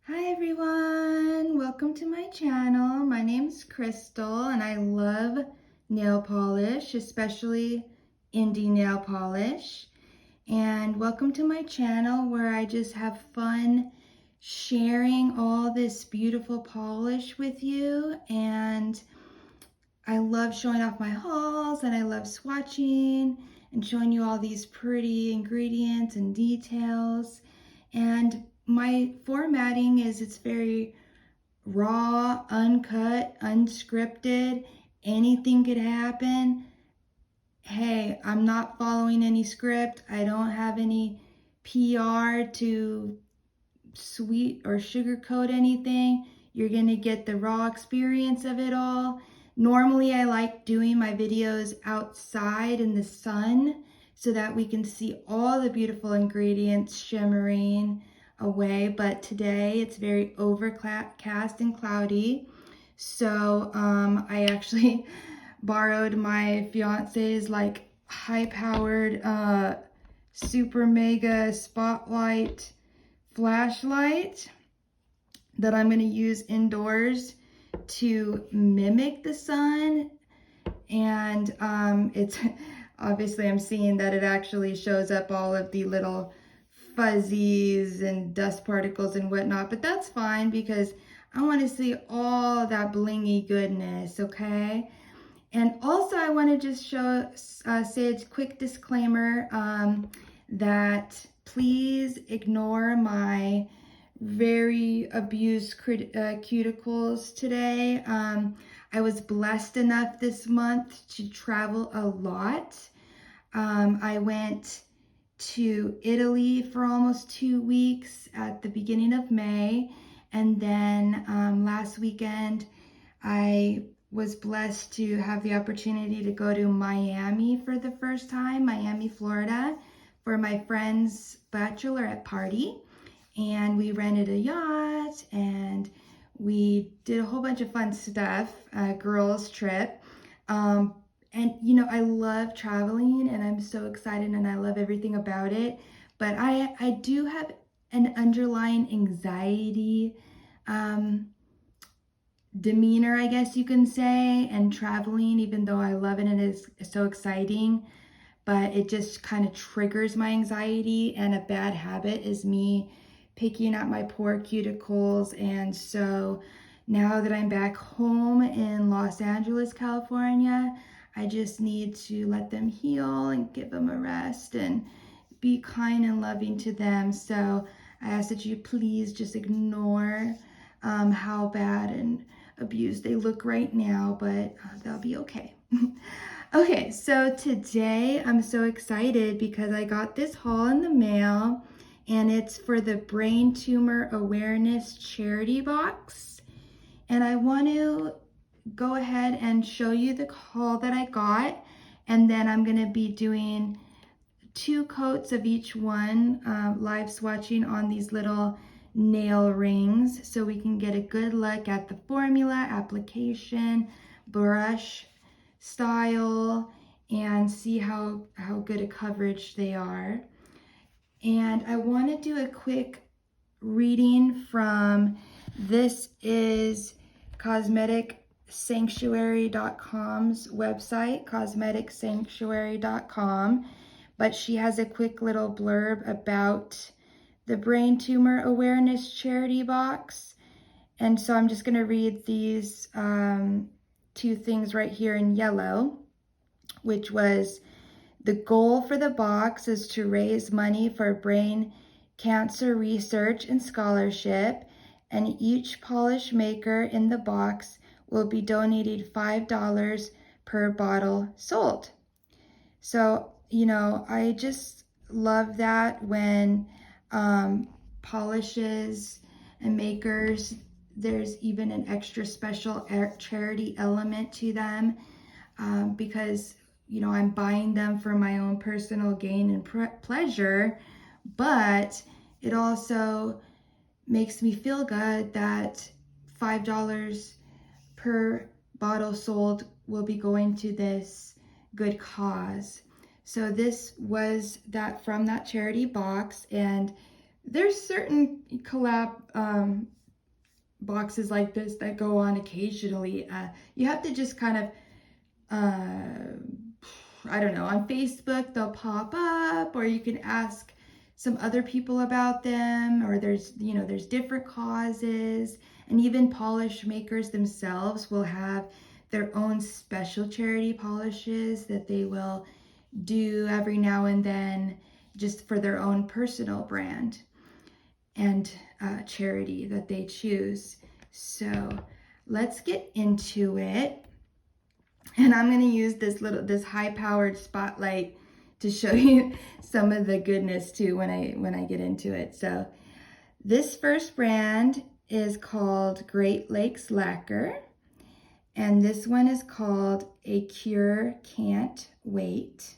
Hi everyone, welcome to my channel. My name's Crystal and I love nail polish, especially indie nail polish. And welcome to my channel where I just have fun sharing all this beautiful polish with you. And I love showing off my hauls and I love swatching and showing you all these pretty ingredients and details. And my formatting is it's very raw, uncut, unscripted. Anything could happen. Hey, I'm not following any script. I don't have any PR to sweet or sugarcoat anything. You're gonna get the raw experience of it all. Normally I like doing my videos outside in the sun so that we can see all the beautiful ingredients shimmering away, but today it's very overcast and cloudy. So I actually borrowed my fiance's like high-powered super mega spotlight flashlight that I'm going to use indoors to mimic the sun. And it's obviously I'm seeing that it actually shows up all of the little fuzzies and dust particles and whatnot, but that's fine because I want to see all that blingy goodness, okay? And also I want to just say a quick disclaimer that please ignore my very abused cuticles today. I was blessed enough this month to travel a lot. I went to Italy for almost 2 weeks at the beginning of May. And then last weekend, I was blessed to have the opportunity to go to Miami for the first time, Miami, Florida, for my friend's bachelorette party. And we rented a yacht and we did a whole bunch of fun stuff, girls trip. And you know, I love traveling and I'm so excited and I love everything about it. But I do have an underlying anxiety demeanor, I guess you can say, and traveling, even though I love it and it's so exciting, but it just kind of triggers my anxiety. And a bad habit is me picking at my poor cuticles. And so now that I'm back home in Los Angeles, California, I just need to let them heal and give them a rest and be kind and loving to them. So I ask that you please just ignore how bad and abused they look right now, but they'll be okay. Okay, so today I'm so excited because I got this haul in the mail and it's for the Brain Tumor Awareness Charity Box. And I want to go ahead and show you the haul that I got, and then I'm going to be doing 2 coats of each one, live swatching on these little nail rings so we can get a good look at the formula, application, brush style, and see how good a coverage they are. And I want to do a quick reading from, this is cosmeticsanctuary.com's website, cosmeticsanctuary.com, but she has a quick little blurb about the Brain Tumor Awareness Charity Box. And so I'm just going to read these 2 things right here in yellow, which was, the goal for the box is to raise money for brain cancer research and scholarship, and each polish maker in the box will be donating $5 per bottle sold. So, you know, I just love that when polishes and makers, there's even an extra special charity element to them, because, you know, I'm buying them for my own personal gain and pleasure, but it also makes me feel good that $5 per bottle sold will be going to this good cause. So this was that from that charity box, and there's certain collab boxes like this that go on occasionally. You have to just kind of, I don't know, on Facebook they'll pop up, or you can ask some other people about them, or there's different causes, and even polish makers themselves will have their own special charity polishes that they will do every now and then just for their own personal brand and charity that they choose. So let's get into it. And I'm going to use this high-powered spotlight to show you some of the goodness too when I get into it. So this first brand is called Great Lakes Lacquer, and this one is called A Cure Can't Wait.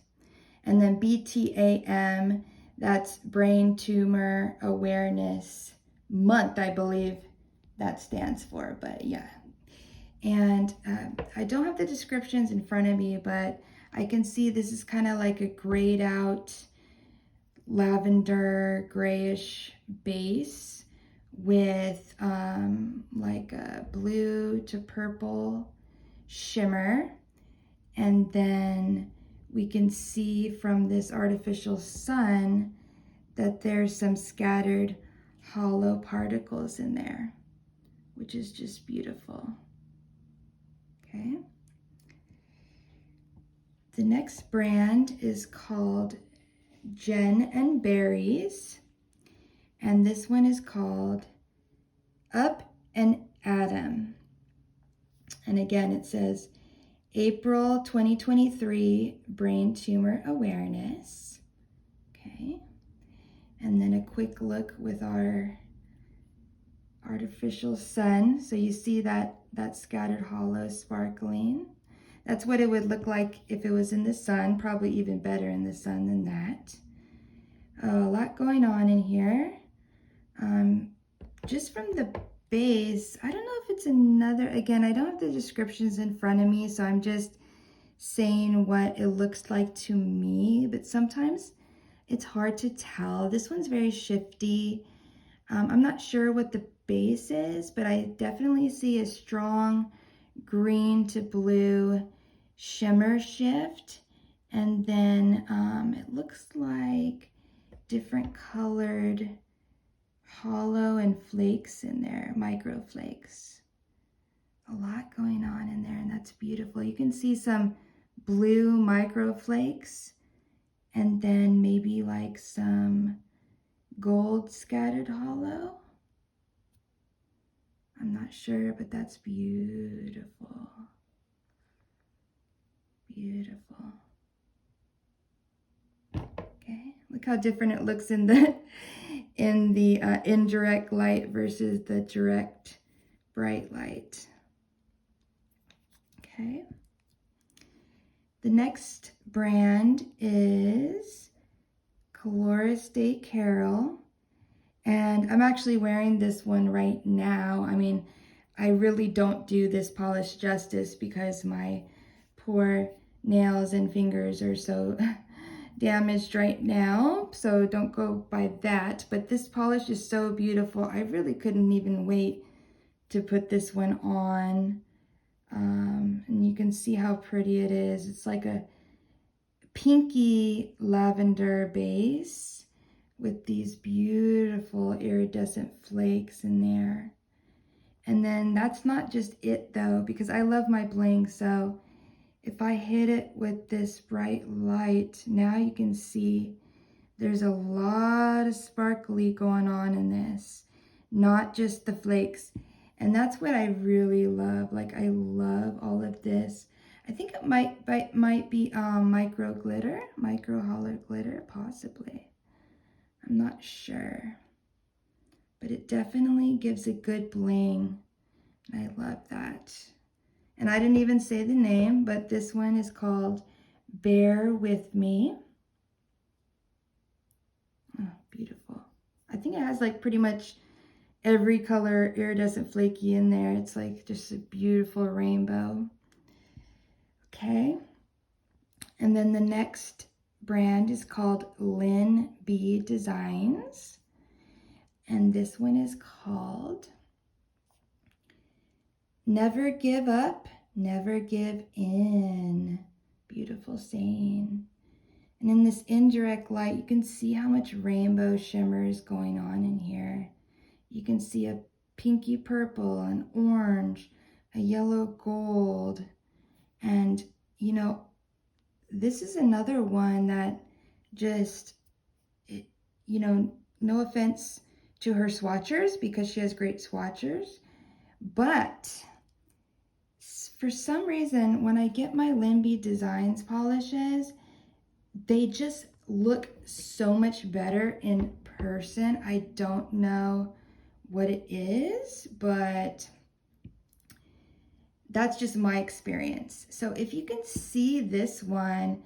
And then BTAM, that's Brain Tumor Awareness Month, I believe that stands for, but yeah. And I don't have the descriptions in front of me, but I can see this is kind of like a grayed out lavender grayish base with like a blue to purple shimmer. And then we can see from this artificial sun that there's some scattered hollow particles in there, which is just beautiful. Okay. The next brand is called Jen and Berries, and this one is called Up and Atom. And again, it says April 2023 Brain Tumor Awareness. Okay. And then a quick look with our artificial sun. So you see that scattered hollow sparkling. That's what it would look like if it was in the sun, probably even better in the sun than that. A lot going on in here. Just from the base, I don't know if it's another, again, I don't have the descriptions in front of me, so I'm just saying what it looks like to me, but sometimes it's hard to tell. This one's very shifty. I'm not sure what the base is, but I definitely see a strong green to blue shimmer shift. And then it looks like different colored hollow and flakes in there, micro flakes. A lot going on in there, and that's beautiful. You can see some blue micro flakes, and then maybe like some gold scattered hollow. I'm not sure, but that's beautiful. Beautiful. Okay, look how different it looks in the indirect light versus the direct bright light. Okay. The next brand is Coloris Day Carol. And I'm actually wearing this one right now. I mean, I really don't do this polish justice because my poor nails and fingers are so damaged right now. So don't go by that. But this polish is so beautiful. I really couldn't even wait to put this one on. And you can see how pretty it is. It's like a pinky lavender base with these beautiful iridescent flakes in there. And then that's not just it though, because I love my bling. So if I hit it with this bright light, now you can see there's a lot of sparkly going on in this, not just the flakes. And that's what I really love. Like, I love all of this. I think it might be micro glitter, micro hollow glitter, possibly. I'm not sure, but it definitely gives a good bling. I love that. And I didn't even say the name, but this one is called Bear With Me. Oh, beautiful. I think it has like pretty much every color iridescent flaky in there. It's like just a beautiful rainbow. Okay. And then the next brand is called LynB Designs. And this one is called Never Give Up, Never Give In. Beautiful saying. And in this indirect light, you can see how much rainbow shimmer is going on in here. You can see a pinky purple, an orange, a yellow gold. And, you know, this is another one that just, you know, no offense to her swatchers because she has great swatchers, but for some reason, when I get my LynB Designs polishes, they just look so much better in person. I don't know what it is, but that's just my experience. So if you can see this one,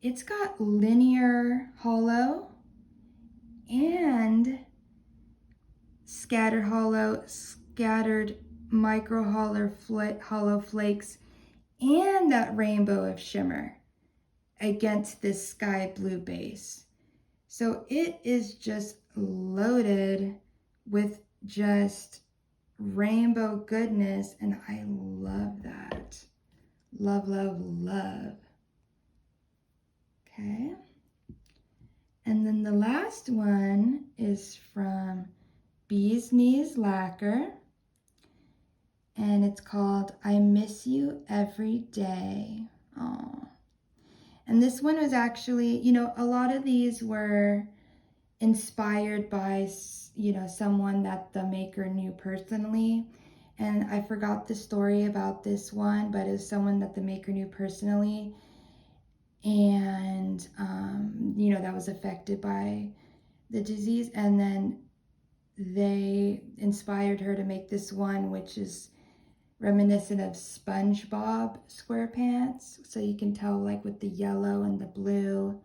it's got linear hollow and scattered hollow, scattered micro hollow flakes, and that rainbow of shimmer against this sky blue base. So it is just loaded with just rainbow goodness, and I love that. Love, love, love. Okay. And then the last one is from Bee's Knees Lacquer, and it's called I Miss You Every Day. Oh. And this one was actually, you know, a lot of these were inspired by, you know, someone that the maker knew personally. And I forgot the story about this one, but it was someone that the maker knew personally. And, you know, that was affected by the disease. And then they inspired her to make this one, which is reminiscent of SpongeBob SquarePants. So you can tell like with the yellow and the blue,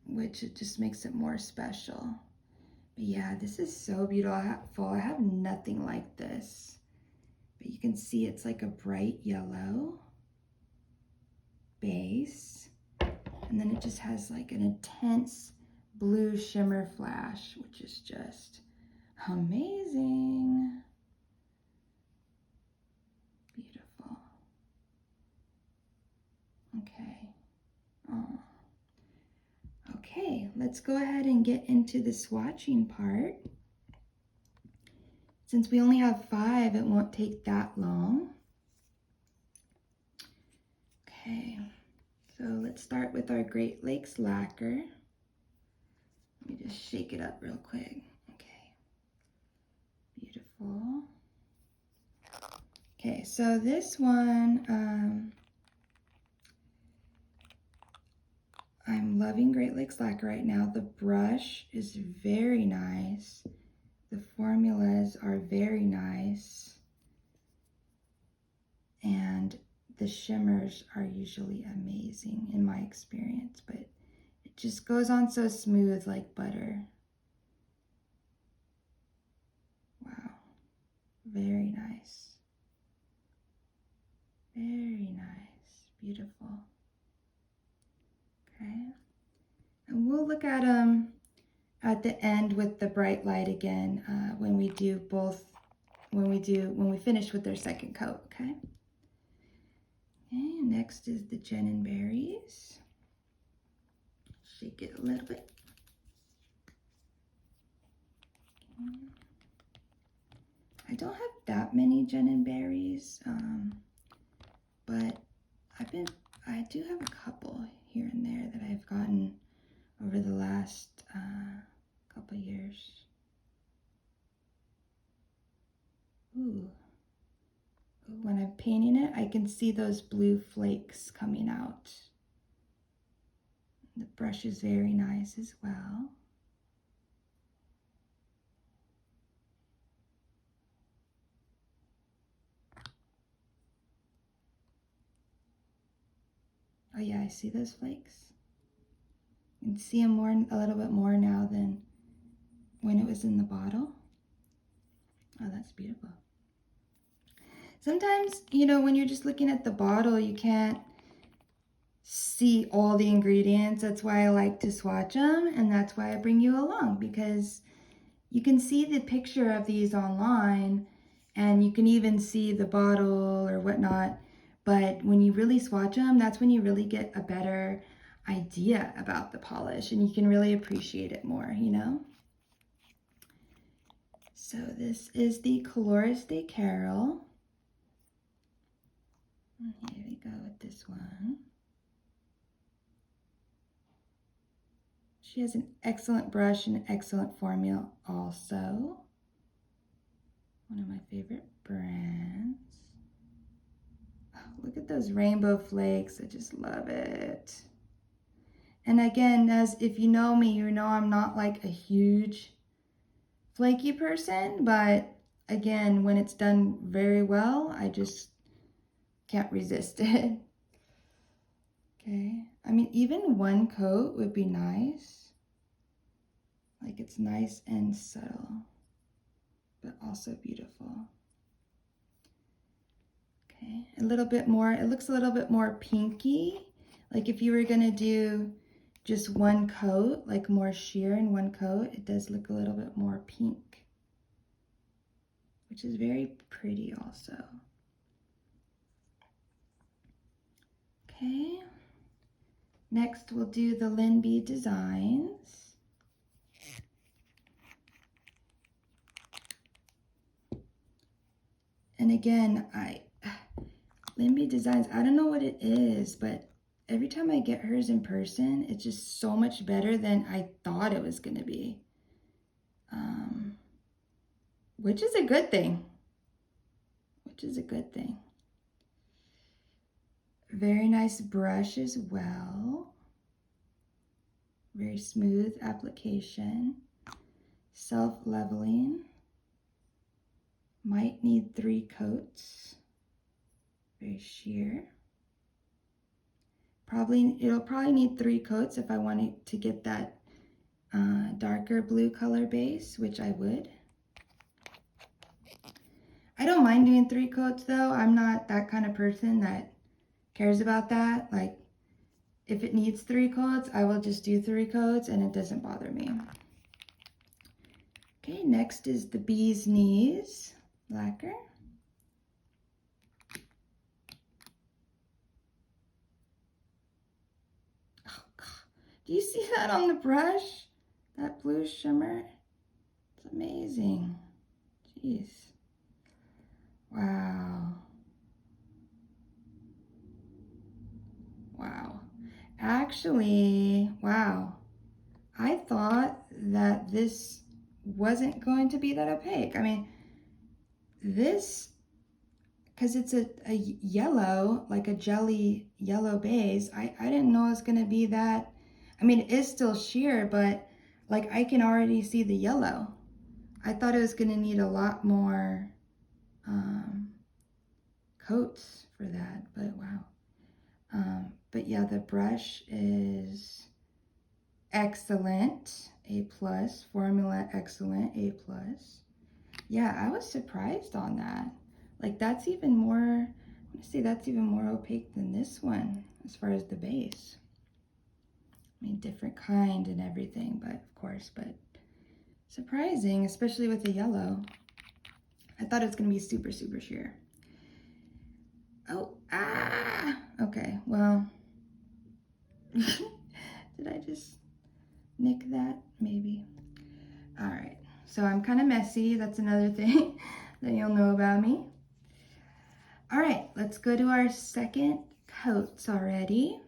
which it just makes it more special. But yeah, this is so beautiful. I have nothing like this. But you can see it's like a bright yellow base. And then it just has like an intense blue shimmer flash, which is just amazing. Beautiful. Okay. Oh. Okay, let's go ahead and get into the swatching part. Since we only have 5, it won't take that long. Okay, so let's start with our Great Lakes Lacquer. Let me just shake it up real quick. Okay, beautiful. Okay, so this one, I'm loving Great Lakes Lacquer right now. The brush is very nice. The formulas are very nice. And the shimmers are usually amazing in my experience, but it just goes on so smooth like butter. Wow, very nice. Very nice, beautiful. Okay, and we'll look at them at the end with the bright light again when we do both, when we finish with their second coat, okay? Okay, next is the Gin and Berries. Shake it a little bit. Okay. I don't have that many Gin and Berries, but I do have a couple here and there that I've gotten over the last couple years. Ooh. When I'm painting it, I can see those blue flakes coming out. The brush is very nice as well. Oh yeah, I see those flakes. You can see them a little bit more now than when it was in the bottle. Oh, that's beautiful. Sometimes, you know, when you're just looking at the bottle, you can't see all the ingredients. That's why I like to swatch them, and that's why I bring you along, because you can see the picture of these online, and you can even see the bottle or whatnot, but when you really swatch them, that's when you really get a better idea about the polish, and you can really appreciate it more, you know? So this is the Coloris Day Carol. And here we go with this one. She has an excellent brush and an excellent formula also. One of my favorite brands. Oh, look at those rainbow flakes. I just love it. And again, as if you know me, you know I'm not like a huge flaky person, but again, when it's done very well, I just can't resist it. Okay, I mean, even one coat would be nice. Like, it's nice and subtle, but also beautiful. Okay, a little bit more, it looks a little bit more pinky. Like if you were gonna do just one coat, like more sheer in one coat, it does look a little bit more pink, which is very pretty also. Okay, next we'll do the LynB Designs. And again, LynB Designs, I don't know what it is, but every time I get hers in person, it's just so much better than I thought it was gonna be. Which is a good thing. Which is a good thing. Very nice brush as well. Very smooth application. Self-leveling. Might need 3 coats. Very sheer. It'll probably need 3 coats if I wanted to get that darker blue color base, which I would. I don't mind doing 3 coats though. I'm not that kind of person that cares about that. Like, if it needs 3 coats, I will just do 3 coats and it doesn't bother me. Okay, next is the Bee's Knees lacquer. Oh God, do you see that on the brush? That blue shimmer? It's amazing. Jeez. Wow. Wow. Actually, wow. I thought that this wasn't going to be that opaque. I mean, this, because it's a yellow, like a jelly yellow base, I didn't know it was going to be that. I mean, it is still sheer, but like I can already see the yellow. I thought it was going to need a lot more coats for that, but wow. But yeah, the brush is excellent, A+, formula excellent, A+. Yeah, I was surprised on that. Like that's even more, I'm gonna say that's even more opaque than this one as far as the base. I mean, different kind and everything, but of course, but surprising, especially with the yellow. I thought it was gonna be super, super sheer. Oh, okay, well, did I just nick that? Maybe. All right, so I'm kind of messy. That's another thing that you'll know about me. All right, let's go to our second coats already.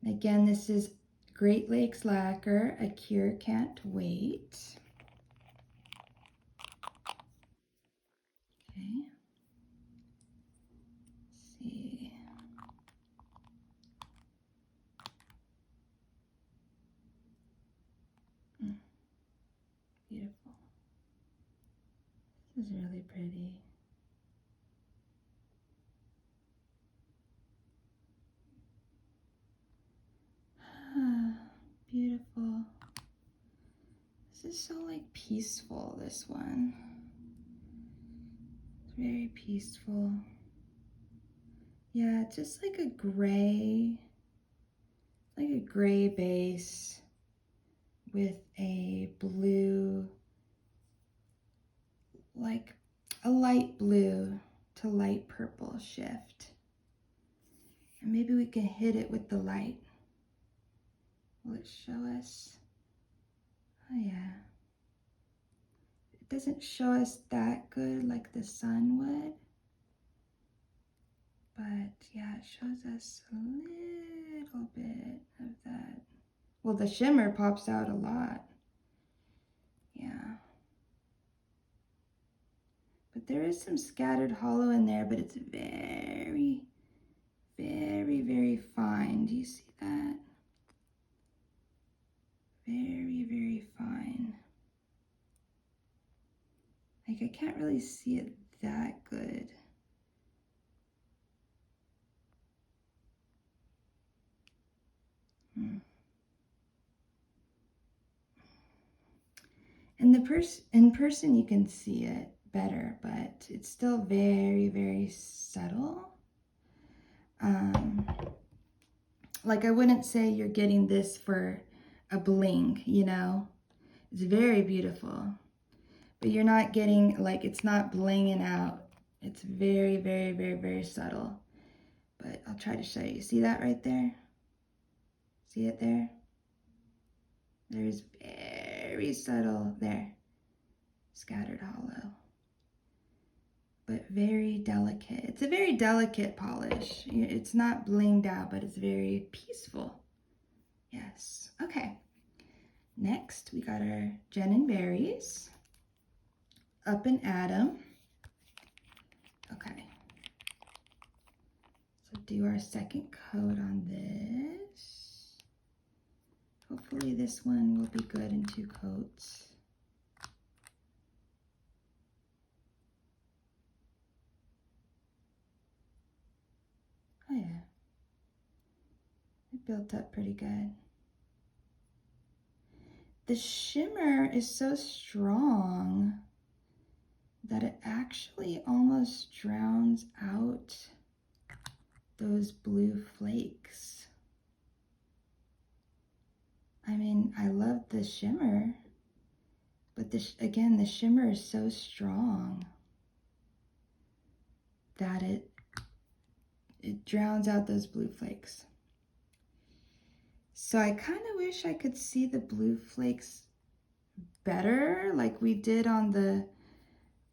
Again, this is Great Lakes Lacquer, A Cure Can't Wait. Okay. Let's see. Beautiful. This is really pretty. Beautiful. This is so like peaceful, this one. It's very peaceful. Yeah, it's just like a gray base with a blue like a light blue to light purple shift. And maybe we can hit it with the light. Will it show us? Oh yeah. It doesn't show us that good like the sun would. But yeah, it shows us a little bit of that. Well, the shimmer pops out a lot. Yeah. But there is some scattered hollow in there, but it's very, very, very fine. Do you see that? Very, very fine. Like I can't really see it that good. And in person you can see it better, but it's still very, very subtle. Like I wouldn't say you're getting this for a bling, you know? It's very beautiful, but you're not getting, like, it's not blinging out. It's very, very, very, very subtle. But I'll try to show you. See that right there? See it there? There's very subtle there. Scattered hollow. But very delicate. It's a very delicate polish. It's not blinged out, but it's very peaceful. Yes. Okay. Next, we got our Jen and Berries. Up and Atom. Okay. So do our second coat on this. Hopefully this one will be good in 2 coats. Oh yeah. It built up pretty good. The shimmer is so strong that it actually almost drowns out those blue flakes. I mean, I love the shimmer, but again, the shimmer is so strong that it drowns out those blue flakes. So I kind of wish I could see the blue flakes better, like we did on the,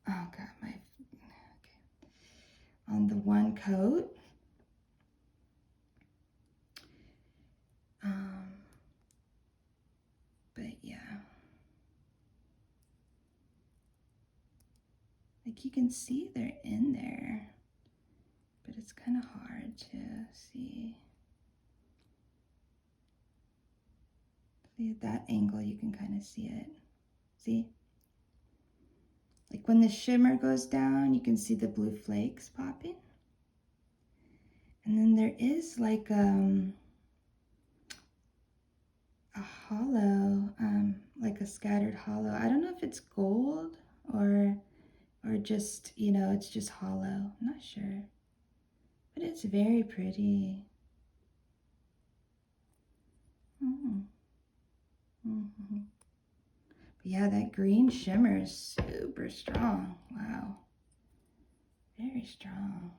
oh God, okay, on the one coat. But yeah, like you can see they're in there, but it's kind of hard to see. See at that angle, you can kind of see it. See? Like when the shimmer goes down, you can see the blue flakes popping. And then there is like a hollow, like a scattered hollow. I don't know if it's gold or just, you know, it's just hollow. I'm not sure. But it's very pretty. But yeah, that green shimmer is super strong. Wow. Very strong.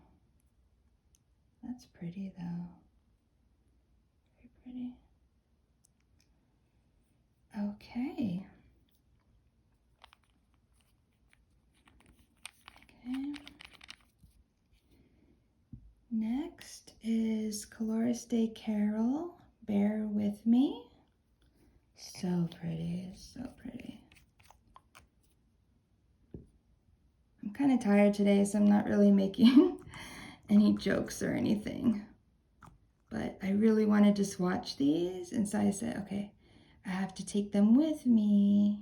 That's pretty though. Very pretty. Okay. Okay. Next is Coloris Day Carol. Bear with me. So pretty, so pretty. I'm kind of tired today, so I'm not really making any jokes or anything. But I really wanted to swatch these, and so I said, okay, I have to take them with me.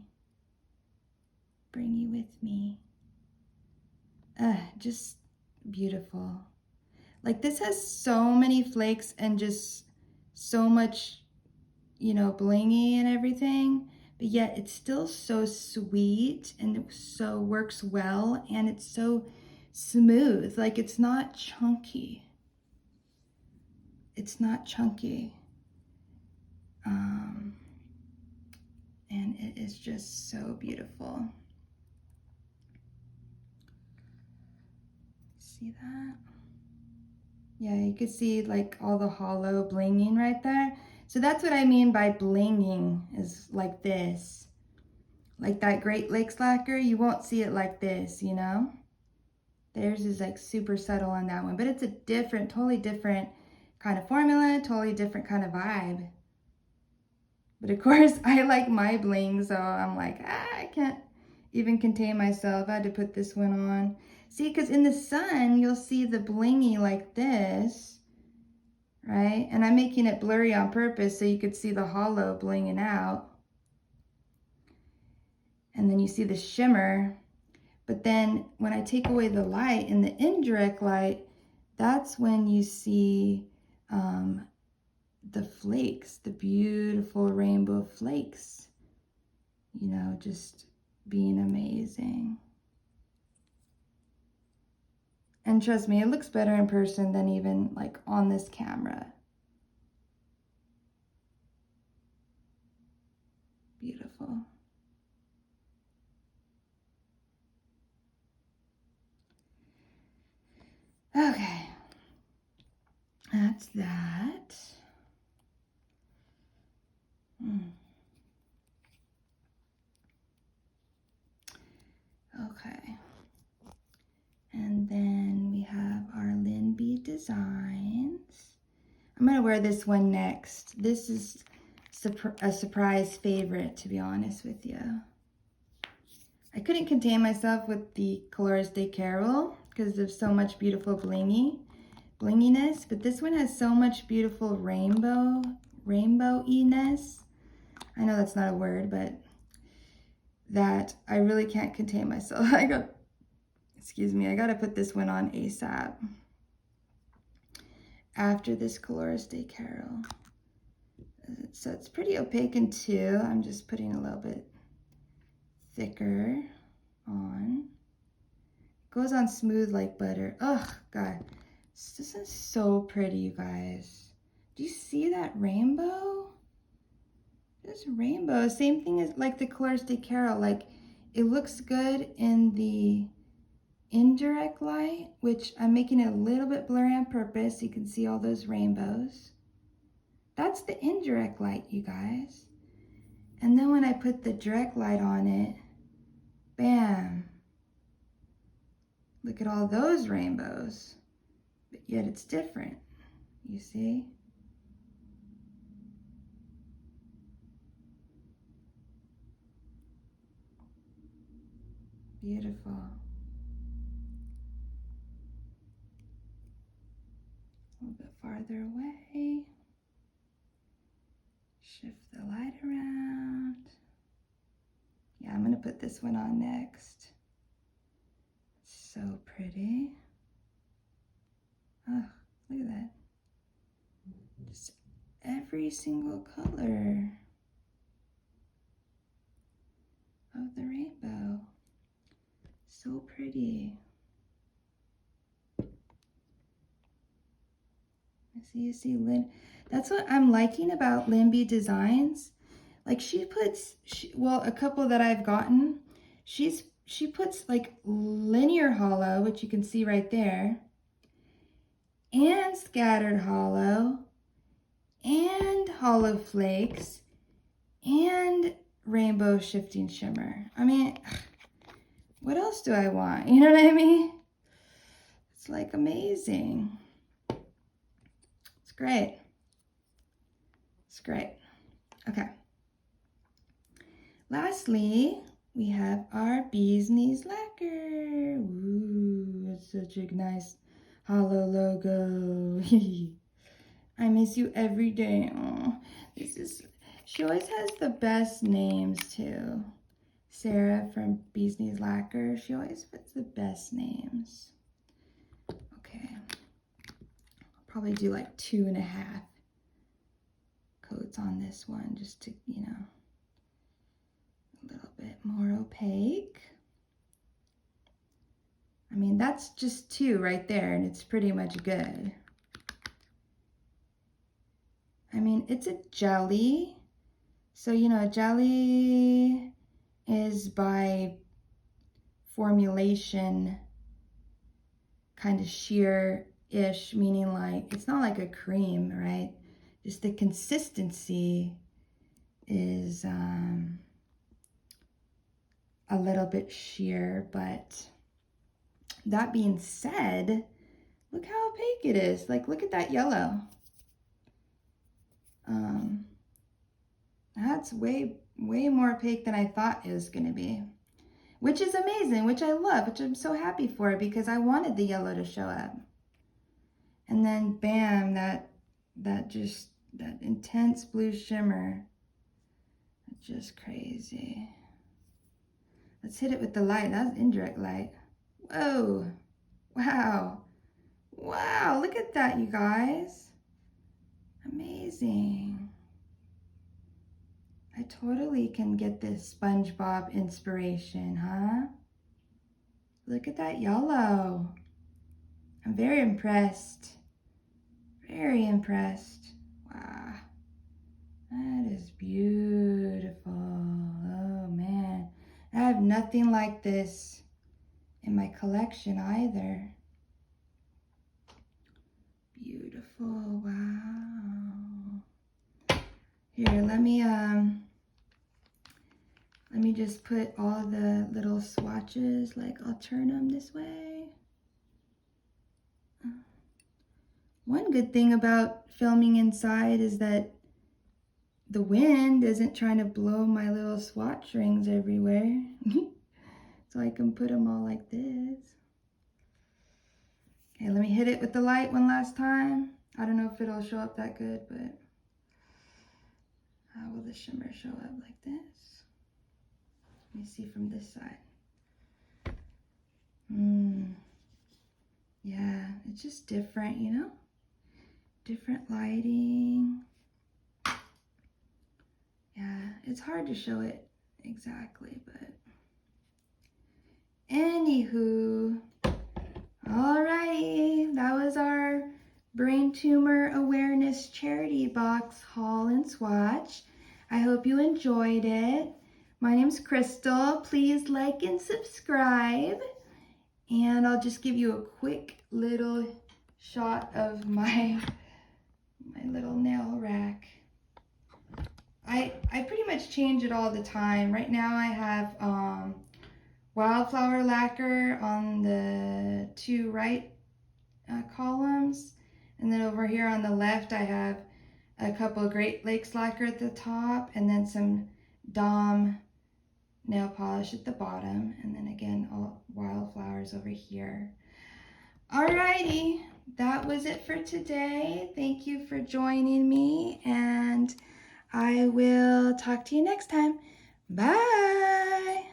Bring you with me. Just beautiful. Like this has so many flakes and just so much, you know, blingy and everything, but yet it's still so sweet and it so works well, and it's so smooth. Like it's not chunky. It's not chunky. And it is just so beautiful. See that? Yeah, you can see like all the hollow blinging right there. So that's what I mean by blinging, is like this. Like that Great Lakes lacquer, you won't see it like this, you know? Theirs is like super subtle on that one, but it's a different, totally different kind of formula, totally different kind of vibe. But of course, I like my bling, so I'm like, I can't even contain myself. I had to put this one on. See, because in the sun, you'll see the blingy like this, right? And I'm making it blurry on purpose so you could see the hollow blinging out. And then you see the shimmer. But then when I take away the light in the indirect light, that's when you see the flakes, the beautiful rainbow flakes, you know, just being amazing. And trust me, it looks better in person than even like on this camera. Beautiful. Okay, that's that. Okay. And then we have our LynB Designs. I'm gonna wear this one next. This is a surprise favorite, to be honest with you. I couldn't contain myself with the Coloris Day Carol because there's so much beautiful blinginess, but this one has so much beautiful rainbow-iness. I know that's not a word, but that I really can't contain myself. Excuse me, I gotta put this one on ASAP after this Coloris Day Carol. So it's pretty opaque in two. I'm just putting a little bit thicker on. Goes on smooth like butter. Oh God, this is so pretty, you guys. Do you see that rainbow? This rainbow, same thing as like the Coloris Day Carol. Like it looks good in the indirect light, which I'm making it a little bit blurry on purpose so you can see all those rainbows. That's the indirect light, you guys. And then when I put the direct light on it, bam. Look at all those rainbows. But yet it's different, you see? Beautiful. A little bit farther away. Shift the light around. Yeah, I'm gonna put this one on next. So pretty. Oh, look at that. Just every single color of the rainbow. So pretty. You see Lynn. That's what I'm liking about LynB Designs. Like she puts, well, a couple that I've gotten, she puts like linear hollow, which you can see right there, and scattered hollow, and hollow flakes, and rainbow shifting shimmer. I mean, what else do I want? You know what I mean? It's like amazing. It's great. It's great. Okay. Lastly, we have our Bee's Knees Lacquer. Ooh, it's such a nice hollow logo. I miss you every day. Oh, she always has the best names too. Sarah from Bee's Knees Lacquer, she always puts the best names. Okay, I'll probably do like 2.5 coats on this one just to, you know, a little bit more opaque. I mean, that's just 2 right there, and it's pretty much good. I mean, it's a jelly. So, you know, jelly is by formulation kind of sheer-ish, meaning like, it's not like a cream, right? Just the consistency is a little bit sheer, but that being said, look how opaque it is. Like, look at that yellow. That's way more opaque than I thought it was gonna be, which is amazing, which I love, which I'm so happy for, because I wanted the yellow to show up. And then bam, that intense blue shimmer. It's just crazy. Let's hit it with the light. That's indirect light. Whoa. Wow. Wow, look at that, you guys. Amazing. I totally can get this SpongeBob inspiration, huh? Look at that yellow. I'm very impressed. Very impressed. Wow. That is beautiful. Oh man. I have nothing like this in my collection either. Beautiful. Wow. Here, let me just put all the little swatches, like I'll turn them this way. One good thing about filming inside is that the wind isn't trying to blow my little swatch rings everywhere. So I can put them all like this. Okay, let me hit it with the light one last time. I don't know if it'll show up that good, but how will the shimmer show up like this? Let me see from this side. Yeah, it's just different, you know? Different lighting. Yeah, it's hard to show it exactly, but anywho, alrighty, that was our Brain Tumor Awareness Charity Box haul and swatch. I hope you enjoyed it. My name's Crystal. Please like and subscribe. And I'll just give you a quick little shot of my little nail rack. I pretty much change it all the time. Right now I have wildflower lacquer on the two right columns, and then over here on the left I have a couple of Great Lakes lacquer at the top, and then some Dom nail polish at the bottom, and then again all wildflowers over here. Alrighty, that was it for today. Thank you for joining me, and I will talk to you next time. Bye.